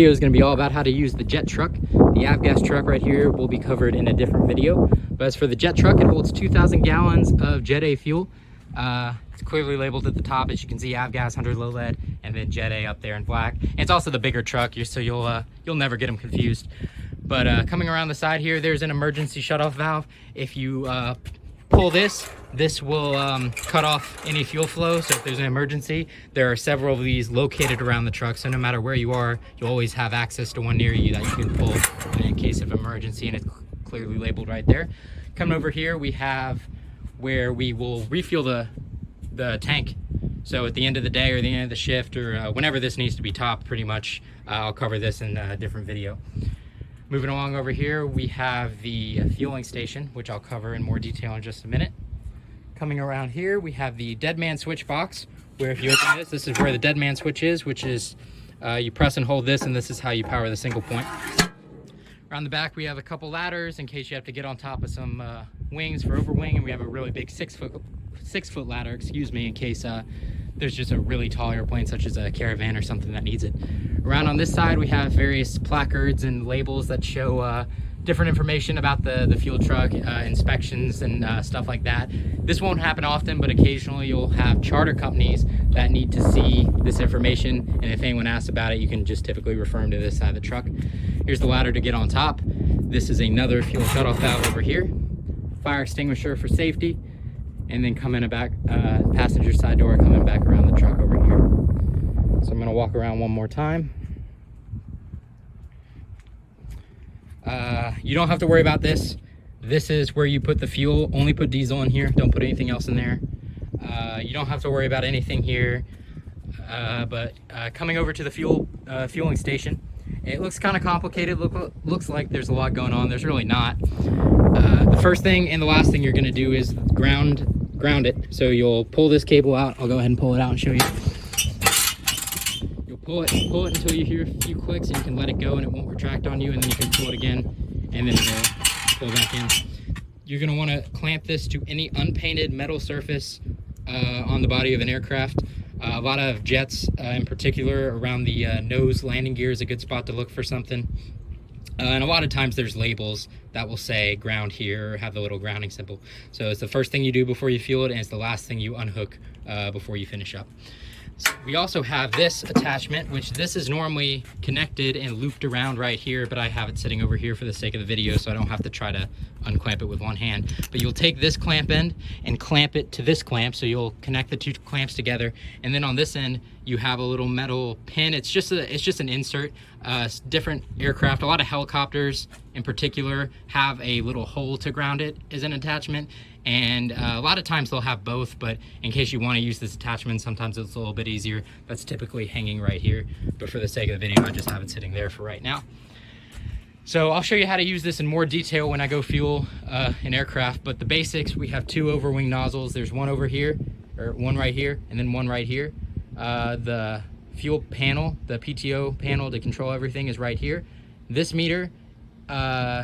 Video is going to be all about how to use the jet truck. The avgas truck right here will be covered in a different video, but as for the jet truck, it holds 2,000 gallons of Jet A fuel. It's clearly labeled at the top, as you can see, avgas 100 low lead, and then Jet A up there in black. And it's also the bigger truck, so you'll never get them confused. But coming around the side here, there's an emergency shutoff valve. If you pull this will cut off any fuel flow. So if there's an emergency, there are several of these located around the truck, so no matter where you are, you'll always have access to one near you that you can pull in case of emergency, and it's clearly labeled right there. Coming over here, we have where we will refuel the tank. So at the end of the day or the end of the shift, or whenever this needs to be topped, pretty much, I'll cover this in a different video. Moving along over here, we have the fueling station, which I'll cover in more detail in just a minute. Coming around here, we have the dead man switch box, where if you open this is where the dead man switch is, which is you press and hold this, and this is how you power the single point. Around the back, we have a couple ladders in case you have to get on top of some wings for overwing, and we have a really big six foot ladder, excuse me, in case there's just a really tall airplane such as a Caravan or something that needs it. Around on this side, we have various placards and labels that show different information about the fuel truck, inspections and stuff like that. This won't happen often, but occasionally you'll have charter companies that need to see this information, and if anyone asks about it, you can just typically refer them to this side of the truck. Here's the ladder to get on top. This is another fuel shutoff valve over here. Fire extinguisher for safety, and then come in a back passenger side door coming back around the truck over here. So I'm going to walk around one more time. You don't have to worry about this. This is where you put the fuel. Only put diesel in here. Don't put anything else in there. You don't have to worry about anything here. But coming over to the fueling station, it looks kind of complicated. Looks like there's a lot going on. There's really not. The first thing and the last thing you're going to do is ground it. So you'll pull this cable out. I'll go ahead and pull it out and show you. You'll pull it until you hear a few clicks, and you can let it go and it won't retract on you, and then you can pull it again, and then it'll pull back in. You're going to want to clamp this to any unpainted metal surface on the body of an aircraft. A lot of jets in particular, around the nose landing gear is a good spot to look for something. And a lot of times there's labels that will say ground here or have the little grounding symbol. So it's the first thing you do before you fuel it, and it's the last thing you unhook before you finish up. So we also have this attachment, which this is normally connected and looped around right here, but I have it sitting over here for the sake of the video, so I don't have to try to unclamp it with one hand. But you'll take this clamp end and clamp it to this clamp, so you'll connect the two clamps together, and then on this end you have a little metal pin. It's just an insert. Different aircraft, a lot of helicopters in particular, have a little hole to ground it as an attachment, and a lot of times they'll have both, but in case you want to use this attachment, sometimes it's a little bit easier. That's typically hanging right here, but for the sake of the video, I just have it sitting there for right now. So I'll show you how to use this in more detail when I go fuel an aircraft, but the basics: we have two overwing nozzles. There's one over here, or one right here, and then one right here. The fuel panel, the PTO panel to control everything, is right here. This meter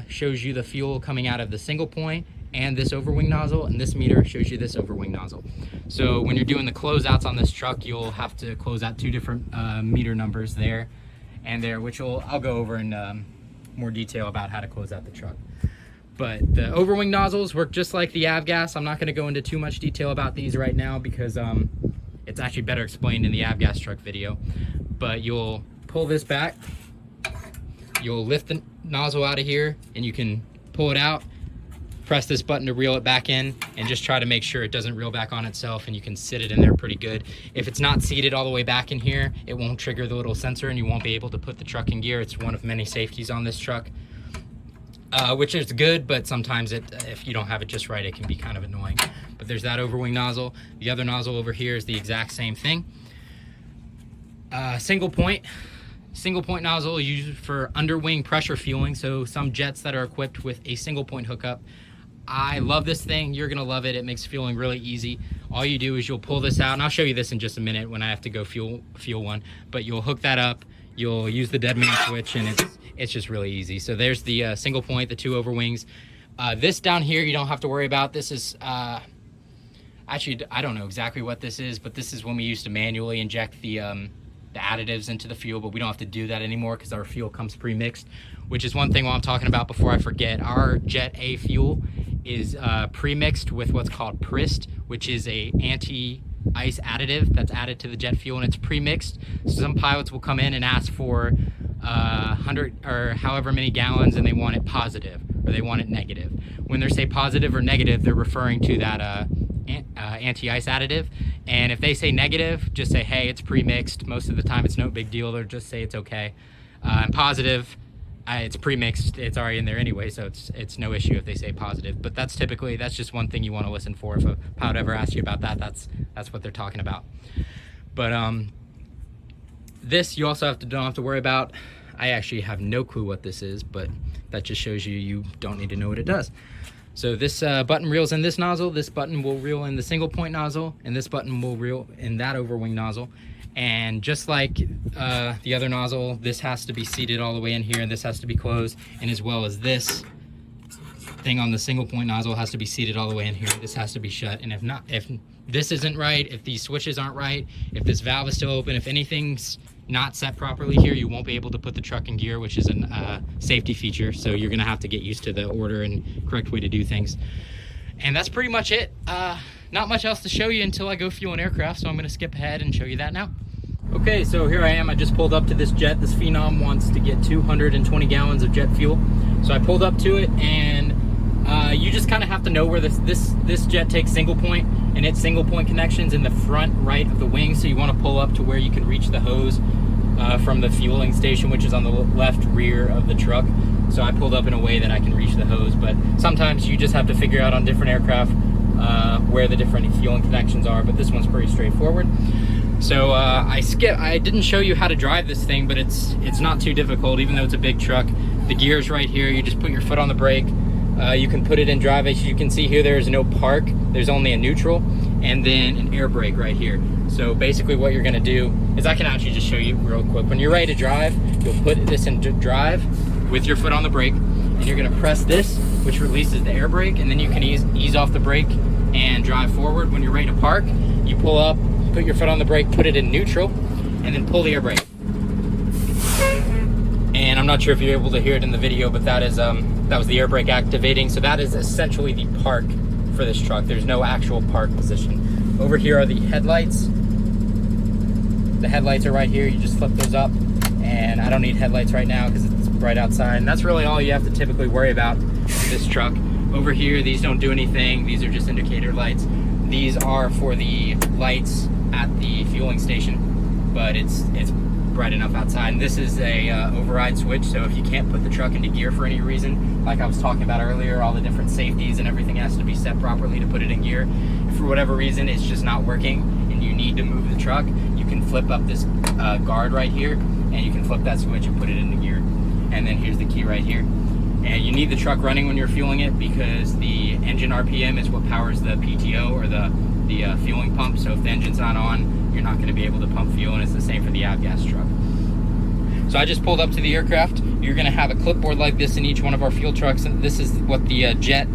shows you the fuel coming out of the single point and this overwing nozzle, and this meter shows you this overwing nozzle. So when you're doing the closeouts on this truck, you'll have to close out two different meter numbers there and there, which I'll go over in more detail about how to close out the truck. But the overwing nozzles work just like the avgas. I'm not going to go into too much detail about these right now because it's actually better explained in the avgas truck video. But you'll pull this back, you'll lift the nozzle out of here, and you can pull it out, press this button to reel it back in, and just try to make sure it doesn't reel back on itself, and you can sit it in there pretty good. If it's not seated all the way back in here, it won't trigger the little sensor and you won't be able to put the truck in gear. It's one of many safeties on this truck, which is good, but sometimes if you don't have it just right, it can be kind of annoying. But there's that overwing nozzle. The other nozzle over here is the exact same thing. Single point nozzle is used for underwing pressure fueling, so some jets that are equipped with a single point hookup. I love this thing. You're gonna love it. It makes fueling really easy. All you do is you'll pull this out, and I'll show you this in just a minute when I have to go fuel one, but you'll hook that up, you'll use the dead man switch, and it's just really easy. So there's the single point, the two overwings. This down here you don't have to worry about. This is actually, I don't know exactly what this is, but this is when we used to manually inject the the additives into the fuel, but we don't have to do that anymore because our fuel comes pre-mixed, which is one thing while I'm talking about before I forget. Our Jet A fuel is pre-mixed with what's called Prist, which is a anti-ice additive that's added to the jet fuel, and it's pre-mixed. So some pilots will come in and ask for 100 or however many gallons, and they want it positive or they want it negative. When they say positive or negative, they're referring to that anti-ice additive. And if they say negative, just say, hey, it's pre-mixed. Most of the time it's no big deal. They'll just say it's okay. And positive, it's pre-mixed, it's already in there anyway, so it's no issue if they say positive. But that's just one thing you want to listen for. If a pilot ever asks you about that, that's what they're talking about. But this you also don't have to worry about. I actually have no clue what this is, but that just shows you don't need to know what it does. So this button reels in this nozzle, this button will reel in the single point nozzle, and this button will reel in that overwing nozzle. And just like the other nozzle, this has to be seated all the way in here, and this has to be closed, and as well as this thing on the single point nozzle has to be seated all the way in here. This has to be shut, and if this isn't right, if these switches aren't right, if this valve is still open, if anything's not set properly here, you won't be able to put the truck in gear, which is a safety feature. So you're gonna have to get used to the order and correct way to do things. And that's pretty much it. Not much else to show you until I go fuel an aircraft, so I'm gonna skip ahead and show you that now. Okay, so here I am. I just pulled up to this jet. This Phenom wants to get 220 gallons of jet fuel. So I pulled up to it, and you just kind of have to know where this jet takes single point, and its single point connections in the front right of the wing. So you want to pull up to where you can reach the hose from the fueling station, which is on the left rear of the truck. So I pulled up in a way that I can reach the hose, but sometimes you just have to figure out on different aircraft where the different fueling connections are, but this one's pretty straightforward. So I didn't show you how to drive this thing, but it's not too difficult, even though it's a big truck. The gear's right here. You just put your foot on the brake. You can put it in drive. As you can see here, there's no park. There's only a neutral and then an air brake right here. So basically what you're gonna do is, I can actually just show you real quick. When you're ready to drive, you'll put this in drive with your foot on the brake, and you're gonna press this, which releases the air brake, and then you can ease off the brake and drive forward. When you're ready to park, you pull up, put your foot on the brake, put it in neutral, and then pull the air brake. And I'm not sure if you're able to hear it in the video, but that was the air brake activating. So that is essentially the park for this truck. There's no actual park position. Over here are the headlights. The headlights are right here. You just flip those up, and I don't need headlights right now because it's bright outside. And that's really all you have to typically worry about with this truck. Over here, these don't do anything. These are just indicator lights. These are for the lights at the fueling station, but it's bright enough outside. And this is a override switch, so if you can't put the truck into gear for any reason, like I was talking about earlier, all the different safeties and everything has to be set properly to put it in gear. If for whatever reason it's just not working and you need to move the truck, you can flip up this guard right here, and you can flip that switch and put it into gear. And then here's the key right here. And you need the truck running when you're fueling it, because the engine RPM is what powers the PTO, or the fueling pump. So if the engine's not on, you're not going to be able to pump fuel, and it's the same for the avgas truck. So I just pulled up to the aircraft. You're going to have a clipboard like this in each one of our fuel trucks, and this is what the jet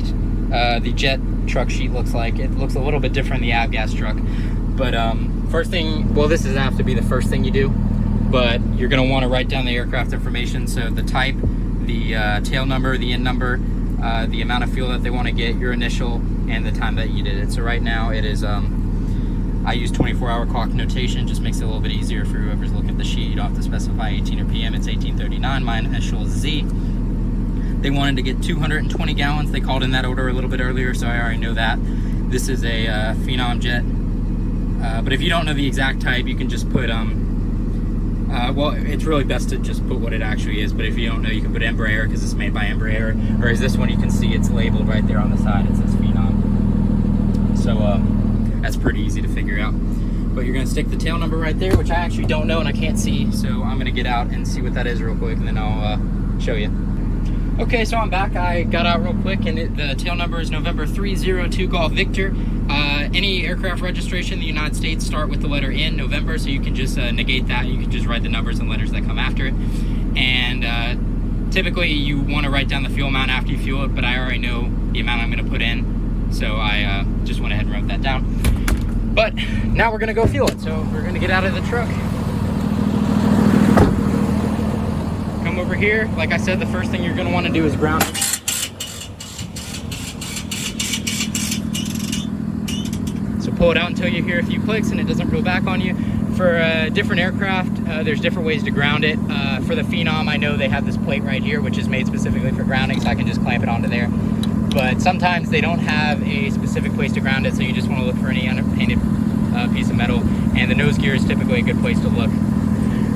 truck sheet looks like. It looks a little bit different than the avgas truck, but first thing, well, this doesn't have to be the first thing you do, but you're going to want to write down the aircraft information. So the type, the tail number, the in number, the amount of fuel that they want to get, your initial, and the time that you did it. So right now it is I use 24-hour clock notation. Just makes it a little bit easier for whoever's looking at the sheet. You don't have to specify 18 or PM. It's 1839. My initial is Z. They wanted to get 220 gallons. They called in that order a little bit earlier, so I already know that. This is a Phenom jet. But if you don't know the exact type, you can just put, well, it's really best to just put what it actually is. But if you don't know, you can put Embraer, because it's made by Embraer. Whereas this one, you can see it's labeled right there on the side. It says Phenom. So, that's pretty easy to figure out. But you're gonna stick the tail number right there, which I actually don't know and I can't see. So I'm gonna get out and see what that is real quick, and then I'll show you. Okay, so I'm back. I got out real quick, and the tail number is November 302 Golf Victor. Any aircraft registration in the United States start with the letter N, November, so you can just negate that. You can just write the numbers and letters that come after it. And typically you wanna write down the fuel amount after you fuel it, but I already know the amount I'm gonna put in. So I just went ahead and wrote that down. But now we're gonna go fuel it. So we're gonna get out of the truck. over here, like I said, the first thing you're going to want to do is ground it. So pull it out until you hear a few clicks and it doesn't reel back on you. For different aircraft, there's different ways to ground it. For the Phenom, I know they have this plate right here, which is made specifically for grounding, so I can just clamp it onto there. But sometimes they don't have a specific place to ground it, so you just want to look for any underpainted piece of metal, and the nose gear is typically a good place to look.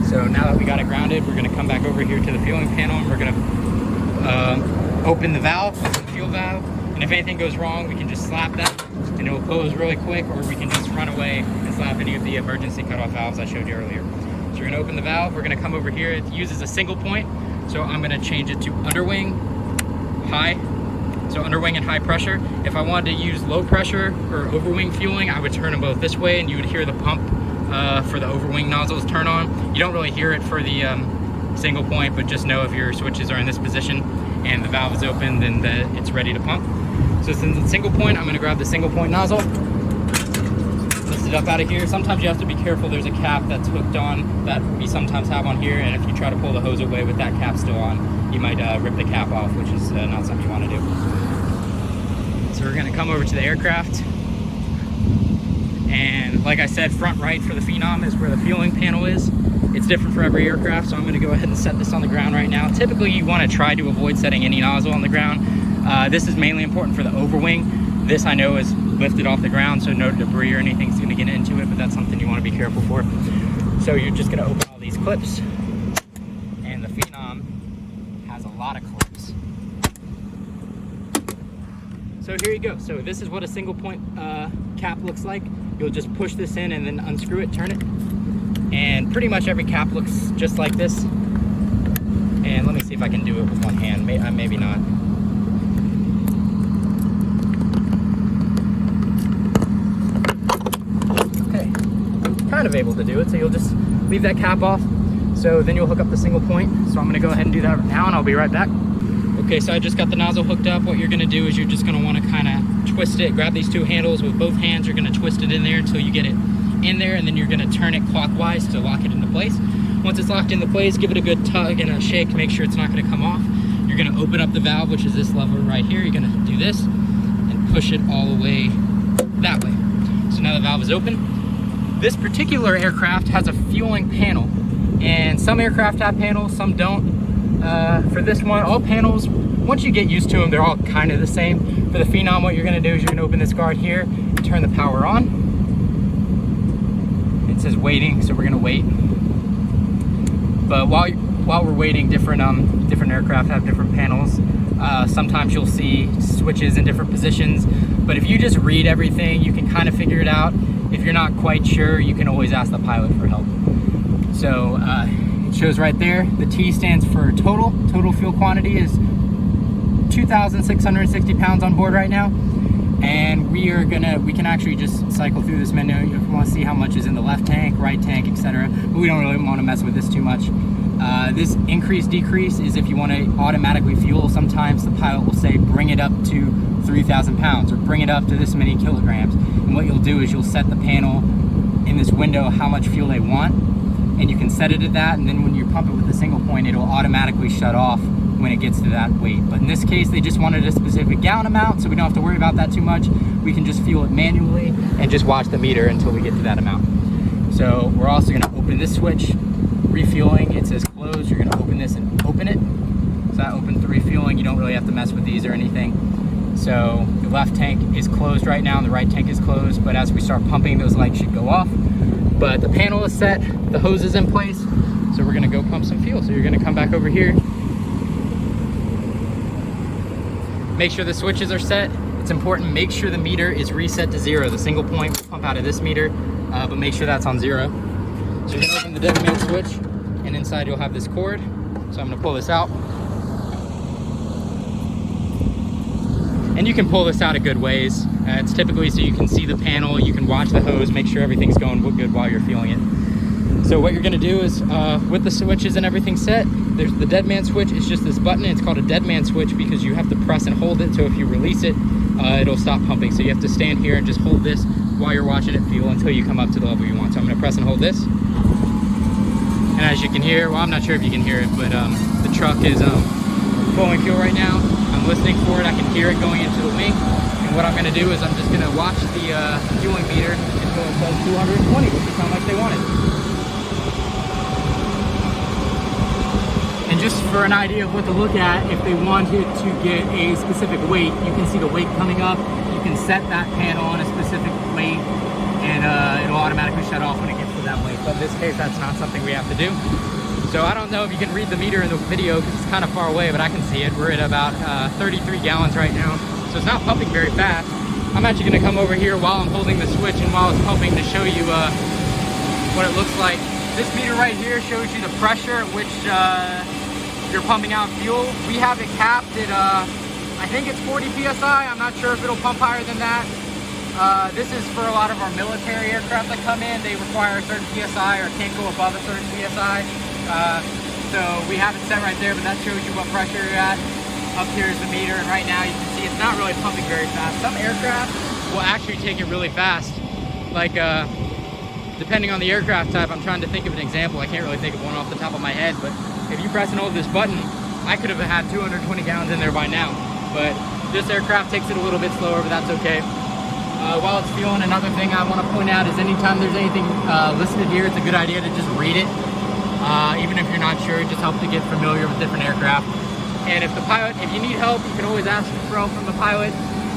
So now that we got it grounded, we're going to come back over here to the fueling panel, and we're going to open the valve, the fuel valve, and if anything goes wrong, we can just slap that, and it will close really quick, or we can just run away and slap any of the emergency cutoff valves I showed you earlier. So we're going to open the valve, we're going to come over here, it uses a single point, so I'm going to change it to underwing, high. So underwing and high pressure. If I wanted to use low pressure or overwing fueling, I would turn them both this way and you would hear the pump for the overwing nozzles turn on. You don't really hear it for the single point, but just know if your switches are in this position and the valve is open, then it's ready to pump. So since it's single point, I'm gonna grab the single point nozzle, lift it up out of here. Sometimes you have to be careful, there's a cap that's hooked on that we sometimes have on here, and if you try to pull the hose away with that cap still on, you might rip the cap off, which is not something you want to do. So we're going to come over to the aircraft, and like I said, front right for the Phenom is where the fueling panel is. It's different for every aircraft, so I'm going to go ahead and set this on the ground right now. Typically you want to try to avoid setting any nozzle on the ground. This is mainly important for the overwing. This I know is lifted off the ground, so no debris or anything's going to get into it, but that's something you want to be careful for. So you're just going to open all these clips, and the Phenom has a lot of clips. So here you go. So this is what a single point cap looks like. You'll just push this in and then unscrew it, turn it. And pretty much every cap looks just like this. And let me see if I can do it with one hand. Maybe not. Okay, kind of able to do it. So you'll just leave that cap off. So then you'll hook up the single point. So I'm gonna go ahead and do that right now and I'll be right back. Okay, so I just got the nozzle hooked up. What you're gonna do is you're just gonna wanna kinda twist it, grab these two handles with both hands, you're gonna twist it in there until you get it in there, and then you're gonna turn it clockwise to lock it into place. Once it's locked into place, give it a good tug and a shake to make sure it's not gonna come off. You're gonna open up the valve, which is this lever right here. You're gonna do this and push it all the way that way. So now the valve is open. This particular aircraft has a fueling panel, and some aircraft have panels, some don't. For this one, all panels, once you get used to them, they're all kind of the same. For the Phenom, what you're gonna do is you're gonna open this guard here and turn the power on. It says waiting, so we're gonna wait. But while we're waiting, different aircraft have different panels. Sometimes you'll see switches in different positions, but if you just read everything, you can kind of figure it out. If you're not quite sure, you can always ask the pilot for help. So it shows right there, the T stands for total. Total fuel quantity is 2,660 pounds on board right now. And we can actually just cycle through this menu if we want to see how much is in the left tank, right tank, etc. But we don't really want to mess with this too much. This increase decrease is if you want to automatically fuel. Sometimes the pilot will say bring it up to 3,000 pounds or bring it up to this many kilograms. And what you'll do is you'll set the panel in this window how much fuel they want, and you can set it at that, and then when you pump it with a single point, it'll automatically shut off when it gets to that weight. But in this case, they just wanted a specific gallon amount, so we don't have to worry about that too much. We can just fuel it manually and just watch the meter until we get to that amount. So we're also gonna open this switch, refueling. It says close, you're gonna open this and open it. So that opens the refueling. You don't really have to mess with these or anything. So the left tank is closed right now and the right tank is closed, but as we start pumping, those lights should go off. But the panel is set, the hose is in place, so we're gonna go pump some fuel. So you're gonna come back over here. Make sure the switches are set. It's important, make sure the meter is reset to 0. The single point will pump out of this meter, but make sure that's on 0. So you're gonna open the dead man switch, and inside you'll have this cord. So I'm gonna pull this out. And you can pull this out a good ways. It's typically so you can see the panel, you can watch the hose, make sure everything's going good while you're fueling it. So what you're gonna do is, with the switches and everything set, there's the dead man switch. It's just this button. It's called a dead man switch because you have to press and hold it. So if you release it, it'll stop pumping. So you have to stand here and just hold this while you're watching it fuel until you come up to the level you want. So I'm gonna press and hold this. And as you can hear, well, I'm not sure if you can hear it, but the truck is flowing fuel right now. I'm listening for it. I can hear it going into the wing. And what I'm going to do is I'm just going to watch the fueling meter until it says 220, which is how much they wanted. And just for an idea of what to look at, if they wanted to get a specific weight, you can see the weight coming up. You can set that panel on a specific weight, and it'll automatically shut off when it gets to that weight. But in this case, that's not something we have to do. So I don't know if you can read the meter in the video because it's kind of far away, but I can see it. We're at about 33 gallons right now, so it's not pumping very fast. I'm actually going to come over here while I'm holding the switch and while it's pumping to show you what it looks like. This meter right here shows you the pressure at which you're pumping out fuel. We have it capped at, I think it's 40 PSI. I'm not sure if it'll pump higher than that. This is for a lot of our military aircraft that come in. They require a certain PSI or can't go above a certain PSI. So we have it set right there, but that shows you what pressure you're at. Up here is the meter, and right now you can see it's not really pumping very fast. Some aircraft will actually take it really fast. Like, depending on the aircraft type, I'm trying to think of an example. I can't really think of one off the top of my head, but if you press and hold this button, I could have had 220 gallons in there by now. But this aircraft takes it a little bit slower, but that's okay. While it's fueling, another thing I want to point out is anytime there's anything listed here, it's a good idea to just read it. Even if you're not sure, it just helps to get familiar with different aircraft. And if you need help, you can always ask for help from the pilot,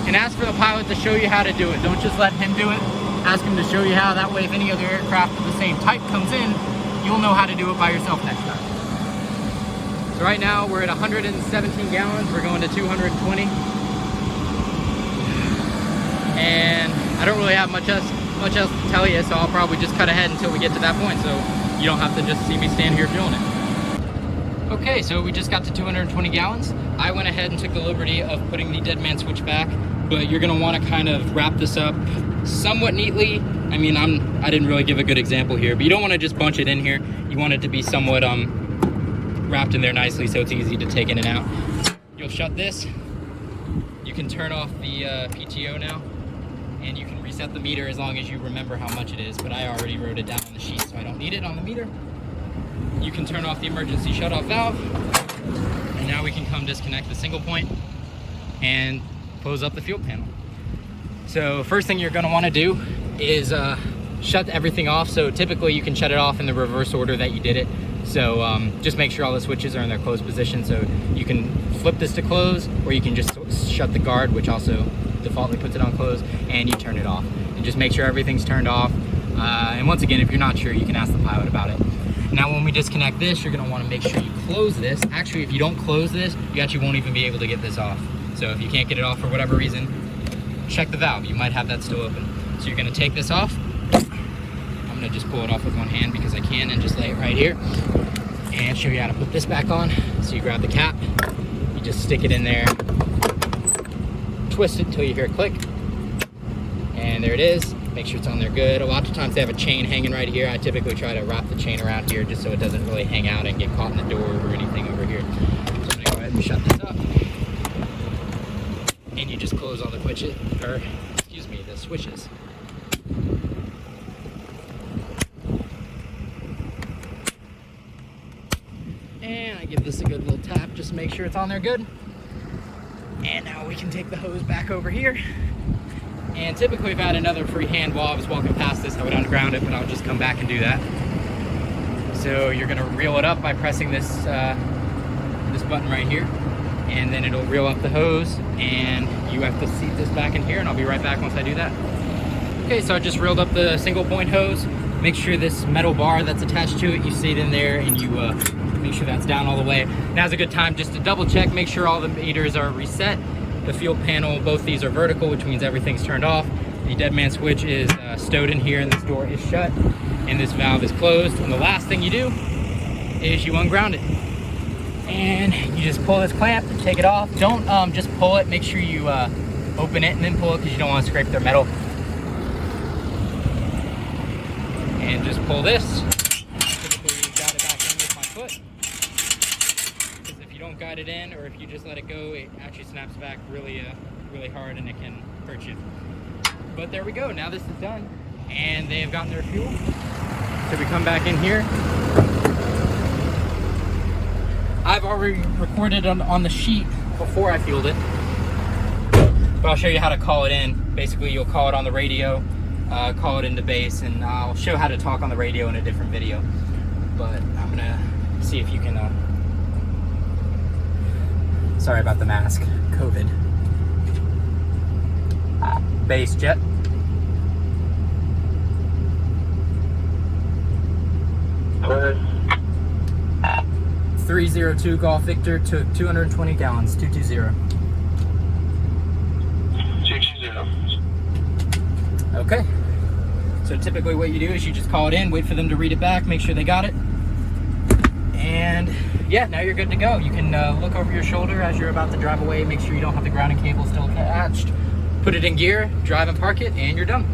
and ask for the pilot to show you how to do it. Don't just let him do it. Ask him to show you how. That way, if any other aircraft of the same type comes in, you'll know how to do it by yourself next time. So right now, we're at 117 gallons. We're going to 220. And I don't really have much else to tell you, so I'll probably just cut ahead until we get to that point, so you don't have to just see me stand here fueling it. Okay, so we just got to 220 gallons. I went ahead and took the liberty of putting the dead man switch back, but you're gonna wanna kind of wrap this up somewhat neatly. I mean, I didn't really give a good example here, but you don't wanna just bunch it in here. You want it to be somewhat wrapped in there nicely so it's easy to take in and out. You'll shut this. You can turn off the PTO now, and you can reset the meter as long as you remember how much it is, but I already wrote it down on the sheet, so I don't need it on the meter. You can turn off the emergency shutoff valve, and now we can come disconnect the single point and close up the fuel panel. So first thing you're gonna wanna do is shut everything off. So typically you can shut it off in the reverse order that you did it. So just make sure all the switches are in their closed position. So you can flip this to close, or you can just shut the guard, which also defaultly puts it on close, and you turn it off. And just make sure everything's turned off. And once again, if you're not sure, you can ask the pilot about it. Now when we disconnect this, you're gonna wanna make sure you close this. Actually, if you don't close this, you actually won't even be able to get this off. So if you can't get it off for whatever reason, check the valve. You might have that still open. So you're gonna take this off. I'm gonna just pull it off with one hand because I can, and just lay it right here. And show you how to put this back on. So you grab the cap, you just stick it in there, twist it until you hear it click. And there it is. Make sure it's on there good. A lot of times they have a chain hanging right here. I typically try to wrap the chain around here just so it doesn't really hang out and get caught in the door or anything over here. So I'm gonna go ahead and shut this up. And you just close all the switches, the switches. And I give this a good little tap just to make sure it's on there good. And now we can take the hose back over here. And typically if I had another free hand while I was walking past this, I would underground it, but I'll just come back and do that. So you're gonna reel it up by pressing this this button right here, and then it'll reel up the hose, and you have to seat this back in here, and I'll be right back once I do that. Okay, so I just reeled up the single point hose. Make sure this metal bar that's attached to it, you seat in there, and you make sure that's down all the way. Now's a good time just to double check, make sure all the meters are reset. The fuel panel, both these are vertical, which means everything's turned off. The dead man switch is stowed in here, and this door is shut, and this valve is closed. And the last thing you do is you unground it. And you just pull this clamp, take it off. Don't just pull it, make sure you open it and then pull it, because you don't want to scrape their metal. And just pull this. Typically guide it back in with my foot. Because if you don't guide it in, or if you just let it go, it actually snaps back really hard, and it can hurt you. But there we go, now this is done. And they have gotten their fuel. So we come back in here. I've already recorded on the sheet before I fueled it, but I'll show you how to call it in. Basically, you'll call it on the radio, call it into base, and I'll show how to talk on the radio in a different video. But I'm gonna see if you can, sorry about the mask, COVID. Base jet. 302 Golf Victor to 220 gallons, 220. 220. Okay. So typically what you do is you just call it in, wait for them to read it back, make sure they got it. And yeah, now you're good to go. You can look over your shoulder as you're about to drive away, make sure you don't have the grounding cable still attached. Put it in gear, drive and park it, and you're done.